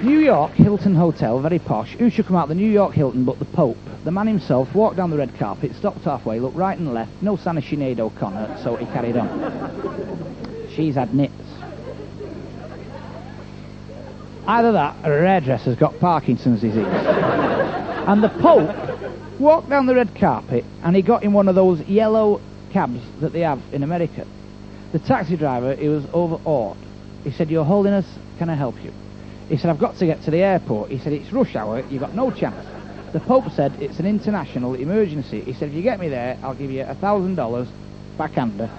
New York Hilton Hotel, very posh. Who should come out the New York Hilton but the Pope? The man himself walked down the red carpet, stopped halfway, looked right and left. No sign of Sinead O'Connor, so he carried on. She's had nips. Either that or her hairdresser's got Parkinson's disease. And the Pope walked down the red carpet and he got in one of those yellow cabs that they have in America. The taxi driver, he was overawed. He said, "Your Holiness, can I help you?" He said, "I've got to get to the airport." He said, "It's rush hour, you've got no chance." The Pope said, "It's an international emergency." He said, "If you get me there, I'll give you $1,000 backhander."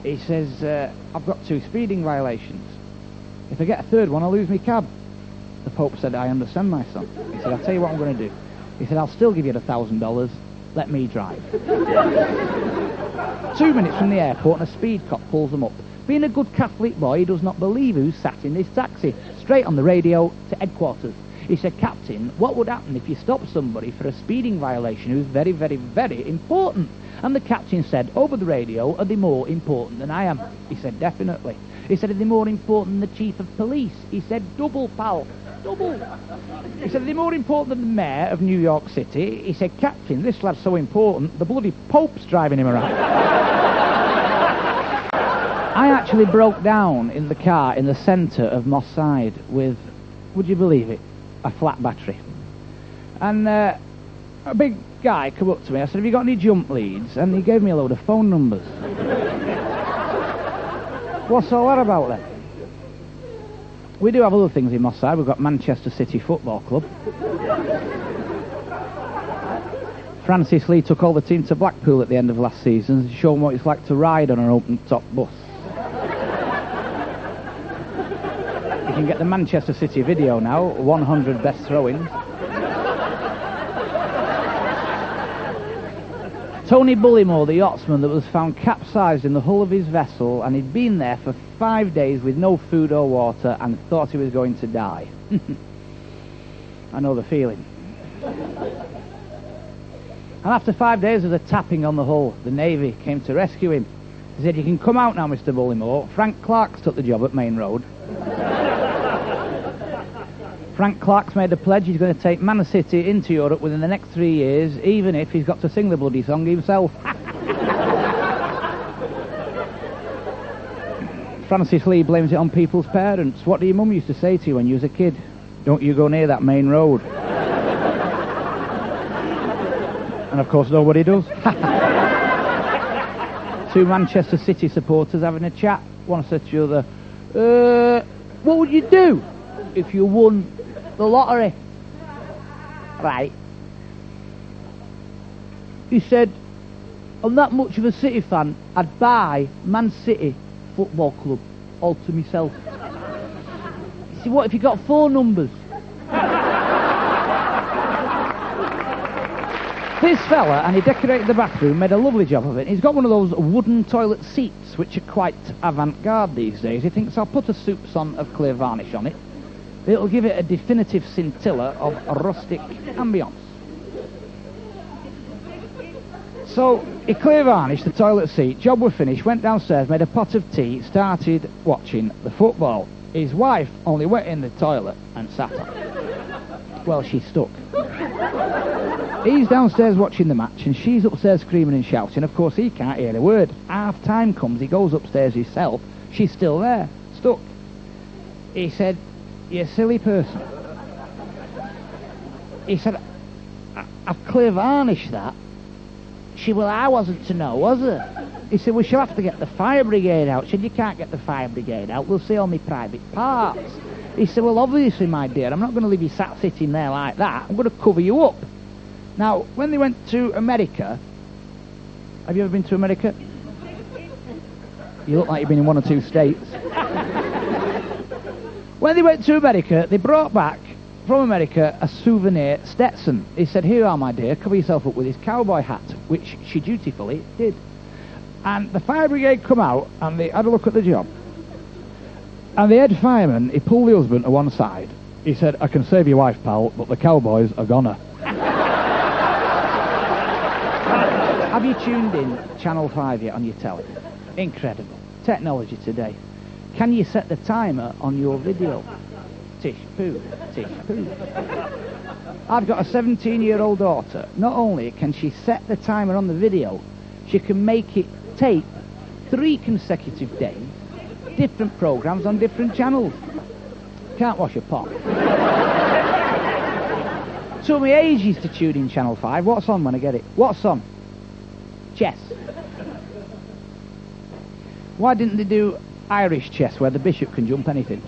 He says, "I've got 2 speeding violations. If I get a third one, I'll lose my cab." The Pope said, "I understand, my son." He said, "I'll tell you what I'm going to do." He said, "I'll still give you the $1,000. Let me drive." 2 minutes from the airport and a speed cop pulls them up. Being a good Catholic boy, he does not believe who sat in this taxi. Straight on the radio to headquarters. He said, "Captain, what would happen if you stopped somebody for a speeding violation who's very, very, very important?" And the captain said, over the radio, "Are they more important than I am?" He said, "Definitely." He said, "Are they more important than the chief of police?" He said, "Double, pal, double." He said, "Are they more important than the mayor of New York City?" He said, "Captain, this lad's so important, the bloody Pope's driving him around." I actually broke down in the car in the centre of Moss Side with, would you believe it, a flat battery. And a big guy come up to me. I said, "Have you got any jump leads?" And he gave me a load of phone numbers. What's all that about then? We do have other things in Moss Side. We've got Manchester City Football Club. Francis Lee took all the team to Blackpool at the end of last season to show them what it's like to ride on an open-top bus. You can get the Manchester City video now, 100 best throw-ins. Tony Bullymore, the yachtsman that was found capsized in the hull of his vessel, and he'd been there for 5 days with no food or water and thought he was going to die. I know the feeling. And after 5 days of the tapping on the hull, the Navy came to rescue him. He said, "You can come out now, Mr. Bullymore. Frank Clark's took the job at Main Road." Frank Clark's made a pledge he's going to take Man City into Europe within the next 3 years, even if he's got to sing the bloody song himself. Francis Lee blames it on people's parents. "What did your mum used to say to you when you was a kid? Don't you go near that Main Road." And of course nobody does. 2 Manchester City supporters having a chat. One said to the other, "What would you do if you won the lottery?" Right. He said, "I'm that much of a City fan, I'd buy Man City Football Club all to myself." He said, "What if you got 4 numbers?" This fella, and he decorated the bathroom, made a lovely job of it. He's got one of those wooden toilet seats, which are quite avant-garde these days. He thinks, "I'll put a soupçon of clear varnish on it. It'll give it a definitive scintilla of a rustic ambience." So he clear varnished the toilet seat, job was finished, went downstairs, made a pot of tea, started watching the football. His wife only went in the toilet and sat on it. Well, she's stuck. He's downstairs watching the match and she's upstairs screaming and shouting. Of course he can't hear a word. Half time comes, he goes upstairs himself. She's still there, stuck. He said, "You silly person." He said, "I've clear varnished that." She, "Well, I wasn't to know, was it?" He said, "Well, she'll have to get the fire brigade out." She said, "You can't get the fire brigade out, we'll see all my private parts." He said, "Well, obviously, my dear, I'm not going to leave you sat sitting there like that. I'm going to cover you up." Now, when they went to America... Have you ever been to America? You look like you've been in 1 or 2 states. When they went to America, they brought back from America a souvenir Stetson. He said, "Here you are, my dear, cover yourself up with his cowboy hat," which she dutifully did. And the fire brigade come out and they had a look at the job. And the head fireman, he pulled the husband to one side. He said, "I can save your wife, pal, but the cowboys are gonna." Have you tuned in Channel 5 yet on your telly? Incredible. Technology today. Can you set the timer on your video? Tish poo, tish poo. I've got a 17-year-old daughter. Not only can she set the timer on the video, she can make it tape 3 consecutive days, different programmes on different channels. Can't wash a pot. Took me ages to tune in Channel 5. What's on when I get it? What's on? Chess. Why didn't they do Irish chess where the bishop can jump anything?